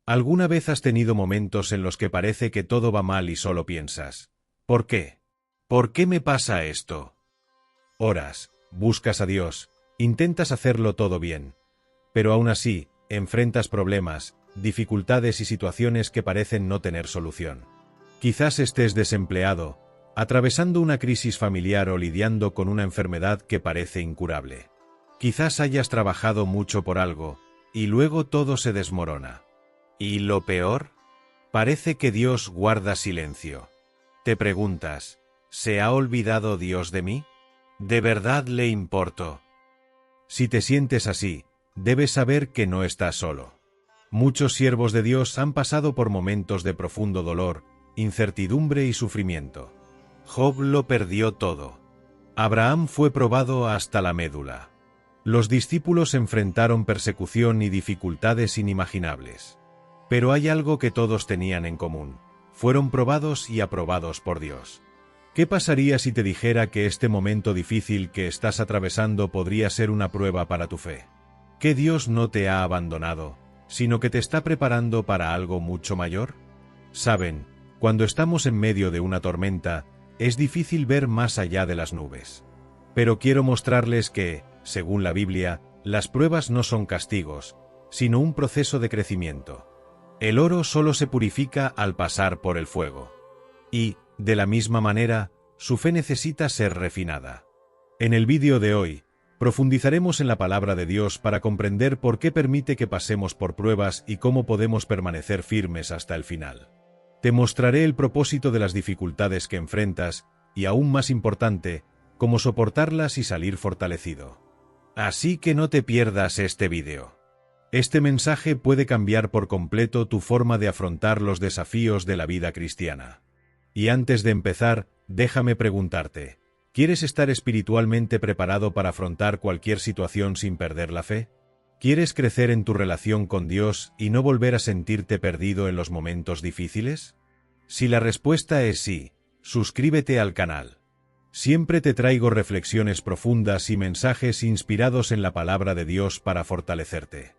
¿Alguna vez has tenido momentos en los que parece que todo va mal y solo piensas: ¿por qué? ¿Por qué me pasa esto? Oras, buscas a Dios, intentas hacerlo todo bien, pero aún así, enfrentas problemas, dificultades y situaciones que parecen no tener solución. Quizás estés desempleado, atravesando una crisis familiar o lidiando con una enfermedad que parece incurable. Quizás hayas trabajado mucho por algo, y luego todo se desmorona. ¿Y lo peor? Parece que Dios guarda silencio. Te preguntas: ¿se ha olvidado Dios de mí? ¿De verdad le importo? Si te sientes así, debes saber que no estás solo. Muchos siervos de Dios han pasado por momentos de profundo dolor, incertidumbre y sufrimiento. Job lo perdió todo. Abraham fue probado hasta la médula. Los discípulos enfrentaron persecución y dificultades inimaginables. Pero hay algo que todos tenían en común: fueron probados y aprobados por Dios. ¿Qué pasaría si te dijera que este momento difícil que estás atravesando podría ser una prueba para tu fe? ¿Que Dios no te ha abandonado, sino que te está preparando para algo mucho mayor? Saben, cuando estamos en medio de una tormenta, es difícil ver más allá de las nubes. Pero quiero mostrarles que, según la Biblia, las pruebas no son castigos, sino un proceso de crecimiento. El oro solo se purifica al pasar por el fuego. Y, de la misma manera, su fe necesita ser refinada. En el vídeo de hoy, profundizaremos en la palabra de Dios para comprender por qué permite que pasemos por pruebas y cómo podemos permanecer firmes hasta el final. Te mostraré el propósito de las dificultades que enfrentas y, aún más importante, cómo soportarlas y salir fortalecido. Así que no te pierdas este vídeo. Este mensaje puede cambiar por completo tu forma de afrontar los desafíos de la vida cristiana. Y antes de empezar, déjame preguntarte: ¿quieres estar espiritualmente preparado para afrontar cualquier situación sin perder la fe? ¿Quieres crecer en tu relación con Dios y no volver a sentirte perdido en los momentos difíciles? Si la respuesta es sí, suscríbete al canal. Siempre te traigo reflexiones profundas y mensajes inspirados en la palabra de Dios para fortalecerte.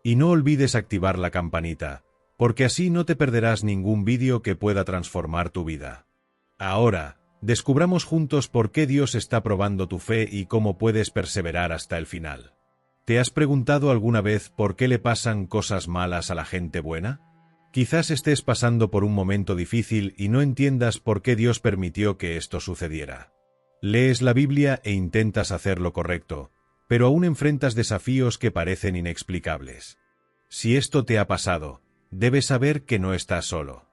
Y no olvides activar la campanita, porque así no te perderás ningún vídeo que pueda transformar tu vida. Ahora, descubramos juntos por qué Dios está probando tu fe y cómo puedes perseverar hasta el final. ¿Te has preguntado alguna vez por qué le pasan cosas malas a la gente buena? Quizás estés pasando por un momento difícil y no entiendas por qué Dios permitió que esto sucediera. Lees la Biblia e intentas hacer lo correcto, pero aún enfrentas desafíos que parecen inexplicables. Si esto te ha pasado, debes saber que no estás solo.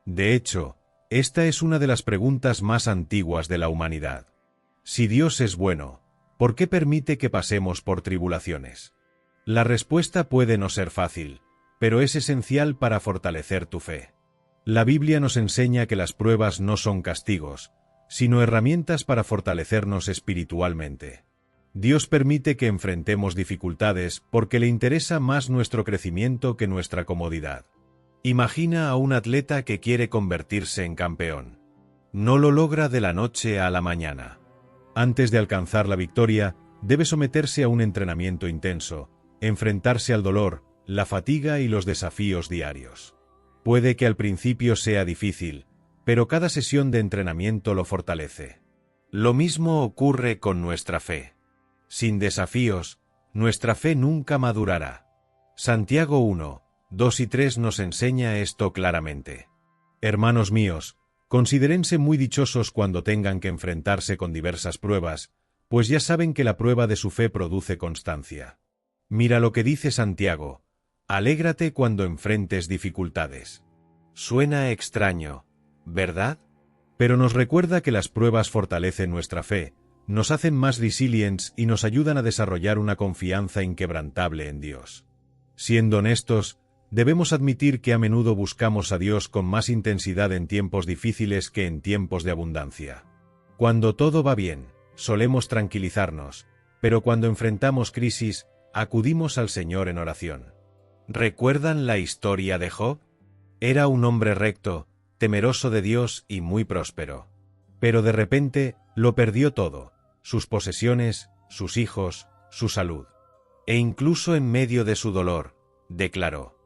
De hecho, esta es una de las preguntas más antiguas de la humanidad. Si Dios es bueno, ¿por qué permite que pasemos por tribulaciones? La respuesta puede no ser fácil, pero es esencial para fortalecer tu fe. La Biblia nos enseña que las pruebas no son castigos, sino herramientas para fortalecernos espiritualmente. Dios permite que enfrentemos dificultades porque le interesa más nuestro crecimiento que nuestra comodidad. Imagina a un atleta que quiere convertirse en campeón. No lo logra de la noche a la mañana. Antes de alcanzar la victoria, debe someterse a un entrenamiento intenso, enfrentarse al dolor, la fatiga y los desafíos diarios. Puede que al principio sea difícil, pero cada sesión de entrenamiento lo fortalece. Lo mismo ocurre con nuestra fe. Sin desafíos, nuestra fe nunca madurará. Santiago 1, 2 y 3 nos enseña esto claramente. Hermanos míos, considérense muy dichosos cuando tengan que enfrentarse con diversas pruebas, pues ya saben que la prueba de su fe produce constancia. Mira lo que dice Santiago: alégrate cuando enfrentes dificultades. Suena extraño, ¿verdad? Pero nos recuerda que las pruebas fortalecen nuestra fe, nos hacen más resilientes y nos ayudan a desarrollar una confianza inquebrantable en Dios. Siendo honestos, debemos admitir que a menudo buscamos a Dios con más intensidad en tiempos difíciles que en tiempos de abundancia. Cuando todo va bien, solemos tranquilizarnos, pero cuando enfrentamos crisis, acudimos al Señor en oración. ¿Recuerdan la historia de Job? Era un hombre recto, temeroso de Dios y muy próspero. Pero de repente, lo perdió todo: sus posesiones, sus hijos, su salud. E incluso en medio de su dolor, declaró: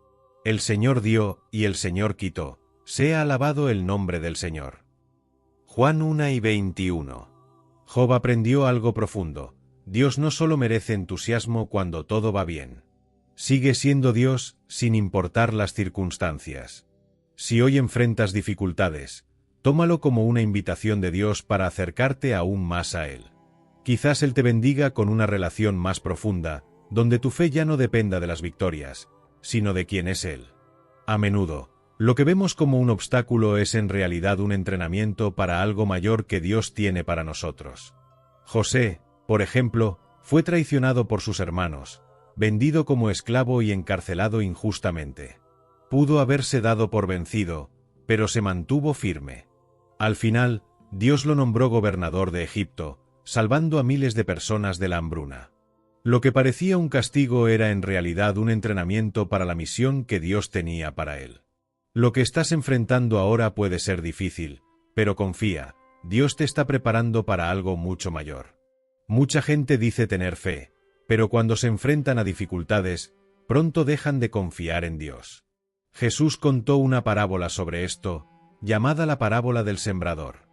El Señor dio y el Señor quitó. Sea alabado el nombre del Señor. Juan 1:21. Job aprendió algo profundo. Dios no solo merece entusiasmo cuando todo va bien. Sigue siendo Dios sin importar las circunstancias. Si hoy enfrentas dificultades, tómalo como una invitación de Dios para acercarte aún más a Él. Quizás Él te bendiga con una relación más profunda, donde tu fe ya no dependa de las victorias, sino de quién es Él. A menudo, lo que vemos como un obstáculo es en realidad un entrenamiento para algo mayor que Dios tiene para nosotros. José, por ejemplo, fue traicionado por sus hermanos, vendido como esclavo y encarcelado injustamente. Pudo haberse dado por vencido, pero se mantuvo firme. Al final, Dios lo nombró gobernador de Egipto, salvando a miles de personas de la hambruna. Lo que parecía un castigo era en realidad un entrenamiento para la misión que Dios tenía para él. Lo que estás enfrentando ahora puede ser difícil, pero confía, Dios te está preparando para algo mucho mayor. Mucha gente dice tener fe, pero cuando se enfrentan a dificultades, pronto dejan de confiar en Dios. Jesús contó una parábola sobre esto, llamada la parábola del sembrador.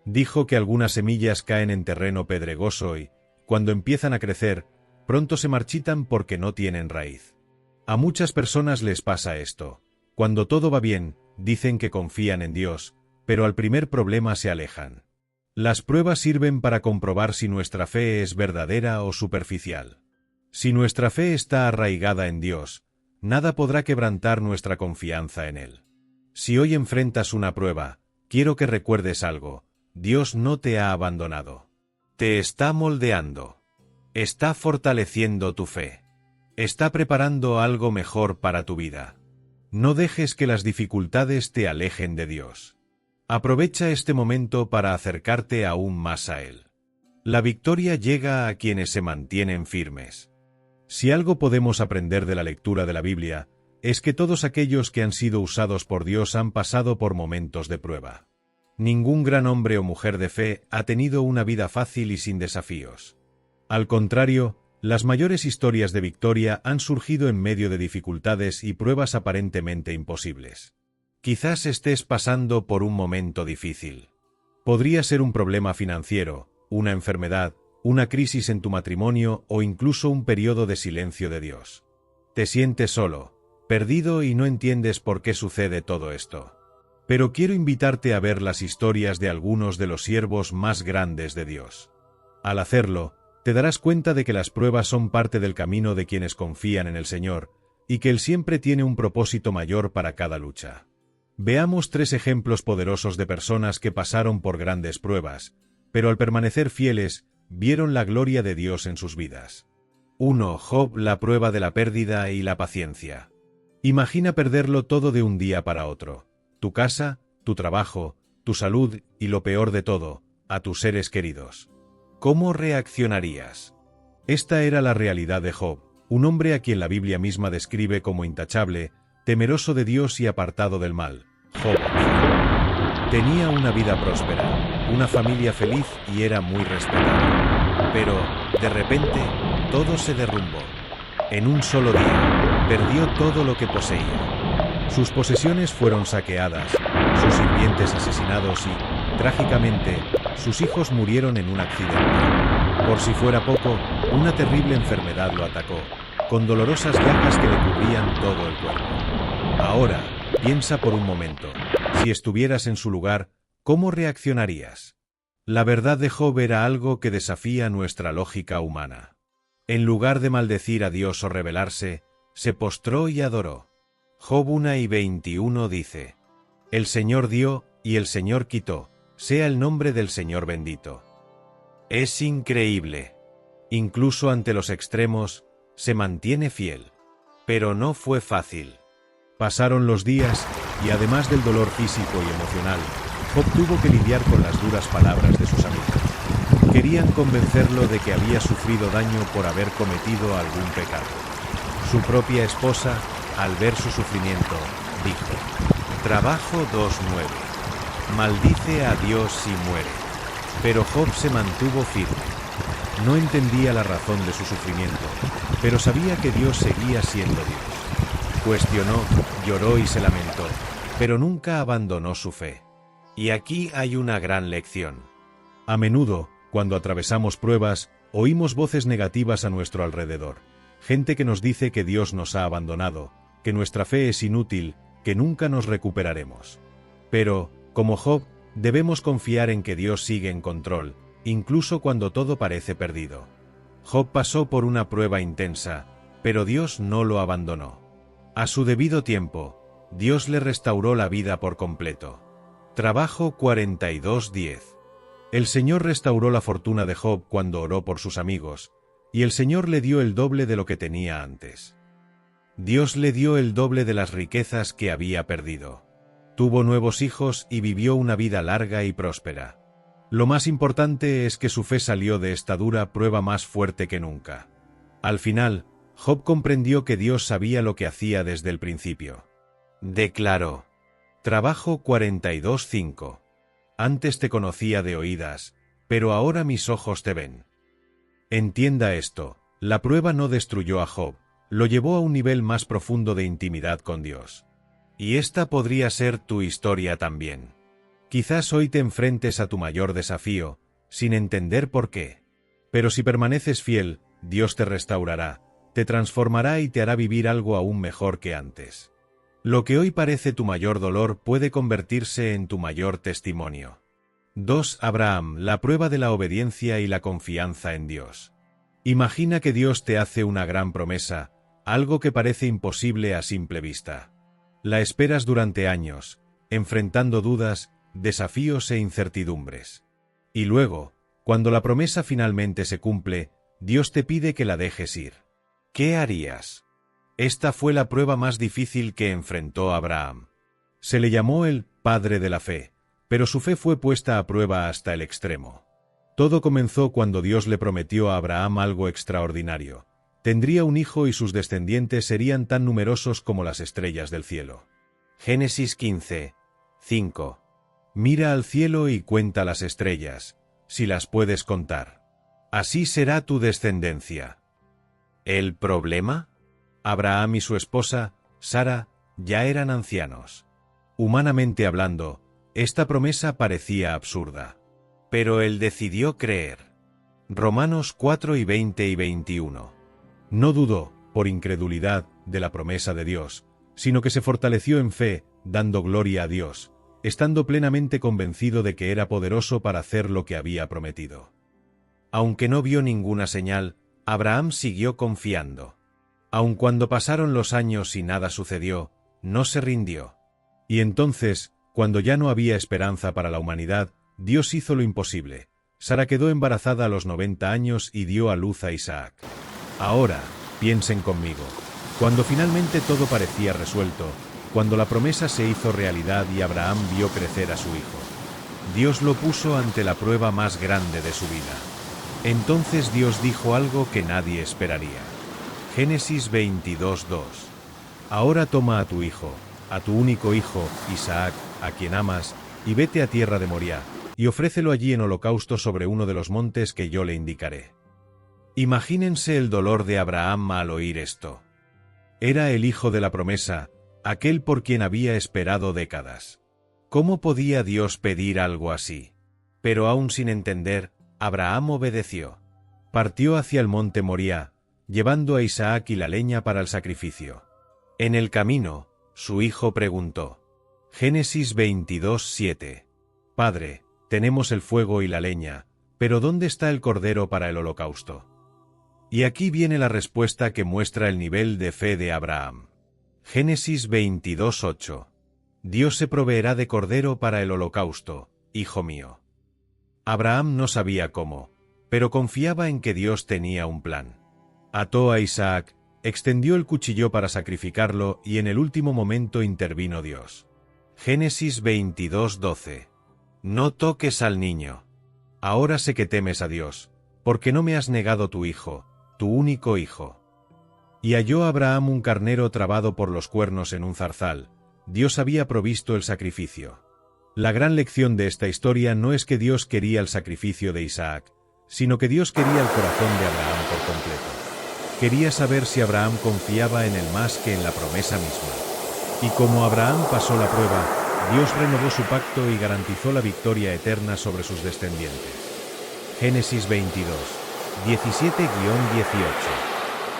Dijo que algunas semillas caen en terreno pedregoso y, cuando empiezan a crecer, pronto se marchitan porque no tienen raíz. A muchas personas les pasa esto. Cuando todo va bien, dicen que confían en Dios, pero al primer problema se alejan. Las pruebas sirven para comprobar si nuestra fe es verdadera o superficial. Si nuestra fe está arraigada en Dios, nada podrá quebrantar nuestra confianza en Él. Si hoy enfrentas una prueba, quiero que recuerdes algo: Dios no te ha abandonado. Te está moldeando. Está fortaleciendo tu fe. Está preparando algo mejor para tu vida. No dejes que las dificultades te alejen de Dios. Aprovecha este momento para acercarte aún más a Él. La victoria llega a quienes se mantienen firmes. Si algo podemos aprender de la lectura de la Biblia, es que todos aquellos que han sido usados por Dios han pasado por momentos de prueba. Ningún gran hombre o mujer de fe ha tenido una vida fácil y sin desafíos. Al contrario, las mayores historias de victoria han surgido en medio de dificultades y pruebas aparentemente imposibles. Quizás estés pasando por un momento difícil. Podría ser un problema financiero, una enfermedad, una crisis en tu matrimonio o incluso un periodo de silencio de Dios. Te sientes solo, perdido y no entiendes por qué sucede todo esto. Pero quiero invitarte a ver las historias de algunos de los siervos más grandes de Dios. Al hacerlo, te darás cuenta de que las pruebas son parte del camino de quienes confían en el Señor, y que Él siempre tiene un propósito mayor para cada lucha. Veamos 3 ejemplos poderosos de personas que pasaron por grandes pruebas, pero al permanecer fieles, vieron la gloria de Dios en sus vidas. 1. Job, la prueba de la pérdida y la paciencia. Imagina perderlo todo de un día para otro: tu casa, tu trabajo, tu salud y, lo peor de todo, a tus seres queridos. ¿Cómo reaccionarías? Esta era la realidad de Job, un hombre a quien la Biblia misma describe como intachable, temeroso de Dios y apartado del mal. Job tenía una vida próspera, una familia feliz y era muy respetado. Pero, de repente, todo se derrumbó. En un solo día, perdió todo lo que poseía. Sus posesiones fueron saqueadas, sus sirvientes asesinados y, trágicamente, sus hijos murieron en un accidente. Por si fuera poco, una terrible enfermedad lo atacó, con dolorosas llagas que le cubrían todo el cuerpo. Ahora, piensa por un momento, si estuvieras en su lugar, ¿cómo reaccionarías? La verdad de Job era algo que desafía nuestra lógica humana. En lugar de maldecir a Dios o rebelarse, se postró y adoró. Job 1:21 dice: El Señor dio y el Señor quitó, sea el nombre del Señor bendito. Es increíble. Incluso ante los extremos, se mantiene fiel. Pero no fue fácil. Pasaron los días, y además del dolor físico y emocional, Job tuvo que lidiar con las duras palabras de sus amigos. Querían convencerlo de que había sufrido daño por haber cometido algún pecado. Su propia esposa, al ver su sufrimiento, dijo: Trabajo 2:9. Maldice a Dios si muere. Pero Job se mantuvo firme. No entendía la razón de su sufrimiento, pero sabía que Dios seguía siendo Dios. Cuestionó, lloró y se lamentó, pero nunca abandonó su fe. Y aquí hay una gran lección. A menudo, cuando atravesamos pruebas, oímos voces negativas a nuestro alrededor. Gente que nos dice que Dios nos ha abandonado, que nuestra fe es inútil, que nunca nos recuperaremos. Pero, como Job, debemos confiar en que Dios sigue en control, incluso cuando todo parece perdido. Job pasó por una prueba intensa, pero Dios no lo abandonó. A su debido tiempo, Dios le restauró la vida por completo. Trabajo 42:10. El Señor restauró la fortuna de Job cuando oró por sus amigos, y el Señor le dio el doble de lo que tenía antes. Dios le dio el doble de las riquezas que había perdido. Tuvo nuevos hijos y vivió una vida larga y próspera. Lo más importante es que su fe salió de esta dura prueba más fuerte que nunca. Al final, Job comprendió que Dios sabía lo que hacía desde el principio. Declaró: Trabajo 42:5. Antes te conocía de oídas, pero ahora mis ojos te ven. Entienda esto, la prueba no destruyó a Job, lo llevó a un nivel más profundo de intimidad con Dios. Y esta podría ser tu historia también. Quizás hoy te enfrentes a tu mayor desafío, sin entender por qué. Pero si permaneces fiel, Dios te restaurará, te transformará y te hará vivir algo aún mejor que antes. Lo que hoy parece tu mayor dolor puede convertirse en tu mayor testimonio. 2. Abraham, la prueba de la obediencia y la confianza en Dios. Imagina que Dios te hace una gran promesa, algo que parece imposible a simple vista. La esperas durante años, enfrentando dudas, desafíos e incertidumbres. Y luego, cuando la promesa finalmente se cumple, Dios te pide que la dejes ir. ¿Qué harías? Esta fue la prueba más difícil que enfrentó Abraham. Se le llamó el padre de la fe, pero su fe fue puesta a prueba hasta el extremo. Todo comenzó cuando Dios le prometió a Abraham algo extraordinario. Tendría un hijo y sus descendientes serían tan numerosos como las estrellas del cielo. Génesis 15:5. Mira al cielo y cuenta las estrellas, si las puedes contar. Así será tu descendencia. ¿El problema? Abraham y su esposa, Sara, ya eran ancianos. Humanamente hablando, esta promesa parecía absurda. Pero él decidió creer. Romanos 4:20 y 21. No dudó, por incredulidad, de la promesa de Dios, sino que se fortaleció en fe, dando gloria a Dios, estando plenamente convencido de que era poderoso para hacer lo que había prometido. Aunque no vio ninguna señal, Abraham siguió confiando. Aun cuando pasaron los años y nada sucedió, no se rindió. Y entonces, cuando ya no había esperanza para la humanidad, Dios hizo lo imposible. Sara quedó embarazada a los 90 años y dio a luz a Isaac. Ahora, piensen conmigo. Cuando finalmente todo parecía resuelto, cuando la promesa se hizo realidad y Abraham vio crecer a su hijo, Dios lo puso ante la prueba más grande de su vida. Entonces Dios dijo algo que nadie esperaría. Génesis 22:2. Ahora toma a tu hijo, a tu único hijo, Isaac, a quien amas, y vete a tierra de Moriah, y ofrécelo allí en holocausto sobre uno de los montes que yo le indicaré. Imagínense el dolor de Abraham al oír esto. Era el hijo de la promesa, aquel por quien había esperado décadas. ¿Cómo podía Dios pedir algo así? Pero aún sin entender, Abraham obedeció. Partió hacia el monte Moriah, llevando a Isaac y la leña para el sacrificio. En el camino, su hijo preguntó. Génesis 22:7. Padre, tenemos el fuego y la leña, pero ¿dónde está el cordero para el holocausto? Y aquí viene la respuesta que muestra el nivel de fe de Abraham. Génesis 22:8. Dios se proveerá de cordero para el holocausto, hijo mío. Abraham no sabía cómo, pero confiaba en que Dios tenía un plan. Ató a Isaac, extendió el cuchillo para sacrificarlo y en el último momento intervino Dios. Génesis 22:12. No toques al niño. Ahora sé que temes a Dios, porque no me has negado tu hijo, tu único hijo. Y halló Abraham un carnero trabado por los cuernos en un zarzal. Dios había provisto el sacrificio. La gran lección de esta historia no es que Dios quería el sacrificio de Isaac, sino que Dios quería el corazón de Abraham por completo. Quería saber si Abraham confiaba en él más que en la promesa misma. Y como Abraham pasó la prueba, Dios renovó su pacto y garantizó la victoria eterna sobre sus descendientes. Génesis 22, 17-18.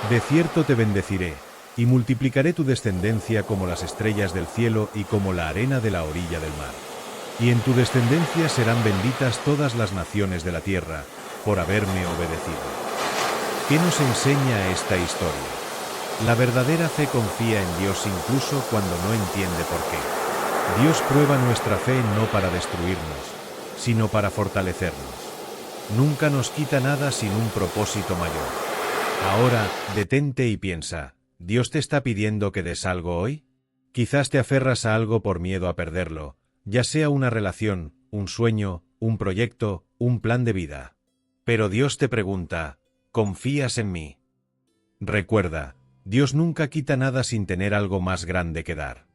De cierto te bendeciré, y multiplicaré tu descendencia como las estrellas del cielo y como la arena de la orilla del mar. Y en tu descendencia serán benditas todas las naciones de la tierra, por haberme obedecido. ¿Qué nos enseña esta historia? La verdadera fe confía en Dios incluso cuando no entiende por qué. Dios prueba nuestra fe no para destruirnos, sino para fortalecernos. Nunca nos quita nada sin un propósito mayor. Ahora, detente y piensa, ¿Dios te está pidiendo que des algo hoy? Quizás te aferras a algo por miedo a perderlo, ya sea una relación, un sueño, un proyecto, un plan de vida. Pero Dios te pregunta, ¿confías en mí? Recuerda, Dios nunca quita nada sin tener algo más grande que dar.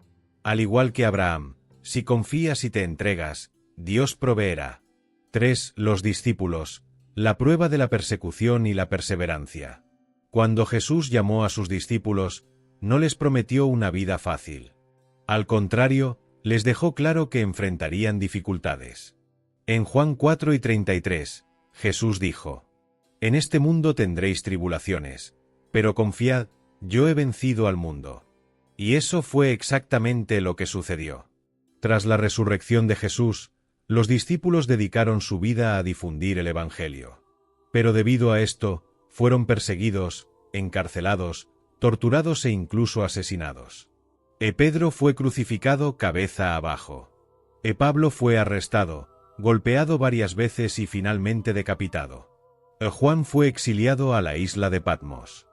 Al igual que Abraham, si confías y te entregas, Dios proveerá. 3. Los discípulos, la prueba de la persecución y la perseverancia. Cuando Jesús llamó a sus discípulos, no les prometió una vida fácil. Al contrario, les dejó claro que enfrentarían dificultades. En Juan 4:33, Jesús dijo: En este mundo tendréis tribulaciones, pero confiad, yo he vencido al mundo. Y eso fue exactamente lo que sucedió. Tras la resurrección de Jesús, los discípulos dedicaron su vida a difundir el Evangelio. Pero debido a esto, fueron perseguidos, encarcelados, torturados e incluso asesinados. Pedro fue crucificado cabeza abajo. Pablo fue arrestado, golpeado varias veces y finalmente decapitado. Juan fue exiliado a la isla de Patmos.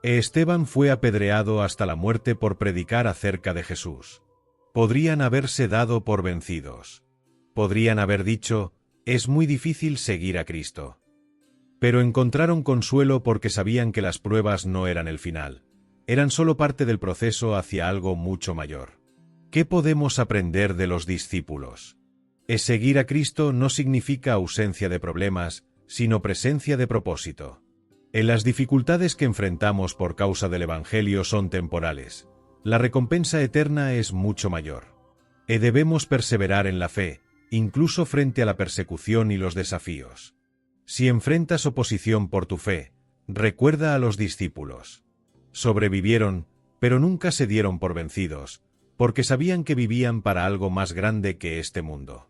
Esteban fue apedreado hasta la muerte por predicar acerca de Jesús. Podrían haberse dado por vencidos. Podrían haber dicho, es muy difícil seguir a Cristo. Pero encontraron consuelo porque sabían que las pruebas no eran el final, eran solo parte del proceso hacia algo mucho mayor. ¿Qué podemos aprender de los discípulos? Seguir a Cristo no significa ausencia de problemas, sino presencia de propósito. Las dificultades que enfrentamos por causa del Evangelio son temporales. La recompensa eterna es mucho mayor. Debemos perseverar en la fe, incluso frente a la persecución y los desafíos. Si enfrentas oposición por tu fe, recuerda a los discípulos. Sobrevivieron, pero nunca se dieron por vencidos, porque sabían que vivían para algo más grande que este mundo.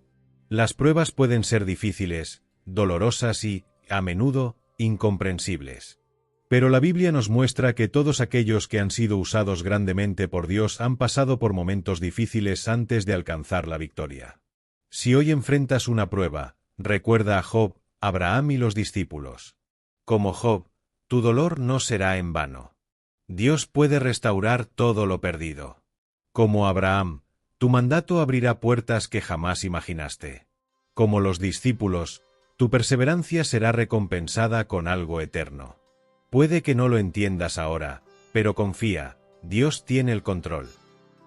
Las pruebas pueden ser difíciles, dolorosas y, a menudo, incomprensibles. Pero la Biblia nos muestra que todos aquellos que han sido usados grandemente por Dios han pasado por momentos difíciles antes de alcanzar la victoria. Si hoy enfrentas una prueba, recuerda a Job, Abraham y los discípulos. Como Job, tu dolor no será en vano. Dios puede restaurar todo lo perdido. Como Abraham, tu mandato abrirá puertas que jamás imaginaste. Como los discípulos, tu perseverancia será recompensada con algo eterno. Puede que no lo entiendas ahora, pero confía, Dios tiene el control.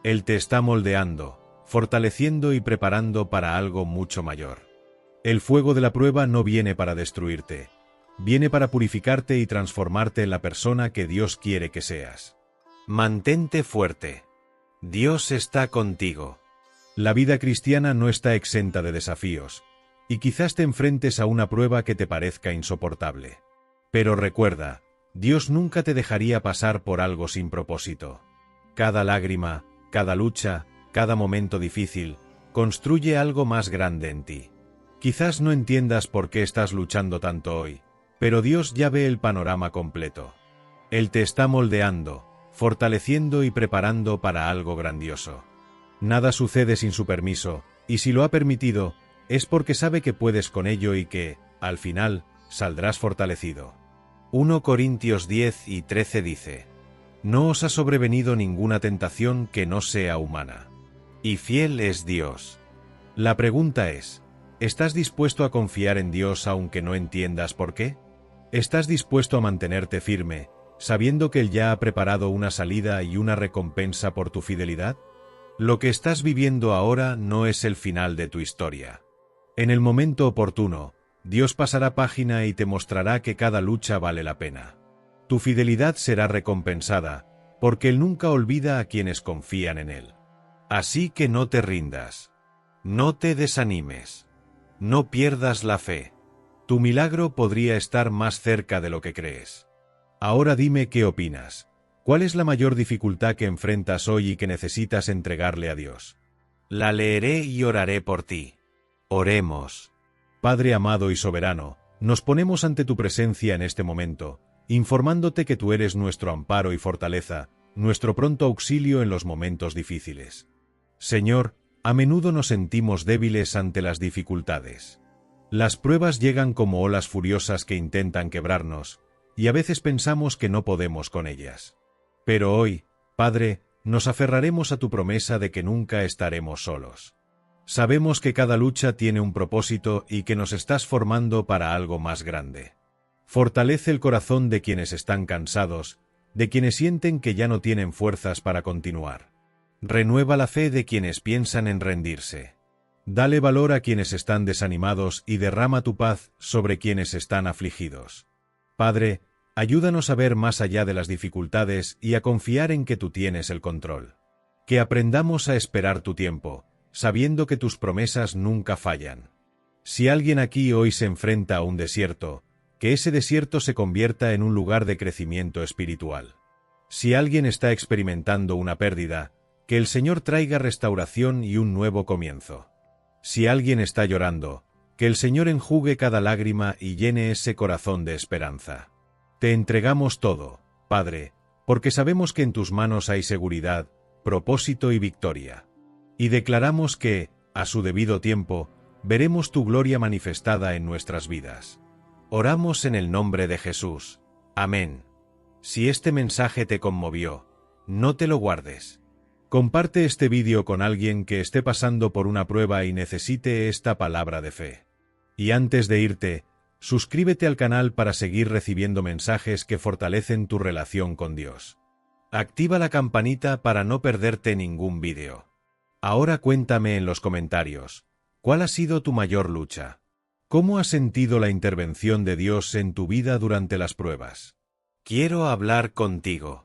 Él te está moldeando, fortaleciendo y preparando para algo mucho mayor. El fuego de la prueba no viene para destruirte, viene para purificarte y transformarte en la persona que Dios quiere que seas. Mantente fuerte. Dios está contigo. La vida cristiana no está exenta de desafíos, y quizás te enfrentes a una prueba que te parezca insoportable. Pero recuerda, Dios nunca te dejaría pasar por algo sin propósito. Cada lágrima, cada lucha, cada momento difícil, construye algo más grande en ti. Quizás no entiendas por qué estás luchando tanto hoy, pero Dios ya ve el panorama completo. Él te está moldeando, fortaleciendo y preparando para algo grandioso. Nada sucede sin su permiso, y si lo ha permitido, es porque sabe que puedes con ello y que, al final, saldrás fortalecido. 1 Corintios 10:13 dice: No os ha sobrevenido ninguna tentación que no sea humana. Y fiel es Dios. La pregunta es, ¿estás dispuesto a confiar en Dios aunque no entiendas por qué? ¿Estás dispuesto a mantenerte firme, sabiendo que Él ya ha preparado una salida y una recompensa por tu fidelidad? Lo que estás viviendo ahora no es el final de tu historia. En el momento oportuno, Dios pasará página y te mostrará que cada lucha vale la pena. Tu fidelidad será recompensada, porque Él nunca olvida a quienes confían en Él. Así que no te rindas. No te desanimes. No pierdas la fe. Tu milagro podría estar más cerca de lo que crees. Ahora dime qué opinas. ¿Cuál es la mayor dificultad que enfrentas hoy y que necesitas entregarle a Dios? La leeré y oraré por ti. Oremos. Padre amado y soberano, nos ponemos ante tu presencia en este momento, informándote que tú eres nuestro amparo y fortaleza, nuestro pronto auxilio en los momentos difíciles. Señor, a menudo nos sentimos débiles ante las dificultades. Las pruebas llegan como olas furiosas que intentan quebrarnos, y a veces pensamos que no podemos con ellas. Pero hoy, Padre, nos aferraremos a tu promesa de que nunca estaremos solos. Sabemos que cada lucha tiene un propósito y que nos estás formando para algo más grande. Fortalece el corazón de quienes están cansados, de quienes sienten que ya no tienen fuerzas para continuar. Renueva la fe de quienes piensan en rendirse. Dale valor a quienes están desanimados y derrama tu paz sobre quienes están afligidos. Padre, ayúdanos a ver más allá de las dificultades y a confiar en que tú tienes el control. Que aprendamos a esperar tu tiempo, sabiendo que tus promesas nunca fallan. Si alguien aquí hoy se enfrenta a un desierto, que ese desierto se convierta en un lugar de crecimiento espiritual. Si alguien está experimentando una pérdida, que el Señor traiga restauración y un nuevo comienzo. Si alguien está llorando, que el Señor enjugue cada lágrima y llene ese corazón de esperanza. Te entregamos todo, Padre, porque sabemos que en tus manos hay seguridad, propósito y victoria. Y declaramos que, a su debido tiempo, veremos tu gloria manifestada en nuestras vidas. Oramos en el nombre de Jesús. Amén. Si este mensaje te conmovió, no te lo guardes. Comparte este vídeo con alguien que esté pasando por una prueba y necesite esta palabra de fe. Y antes de irte, suscríbete al canal para seguir recibiendo mensajes que fortalecen tu relación con Dios. Activa la campanita para no perderte ningún vídeo. Ahora cuéntame en los comentarios, ¿cuál ha sido tu mayor lucha? ¿Cómo has sentido la intervención de Dios en tu vida durante las pruebas? Quiero hablar contigo.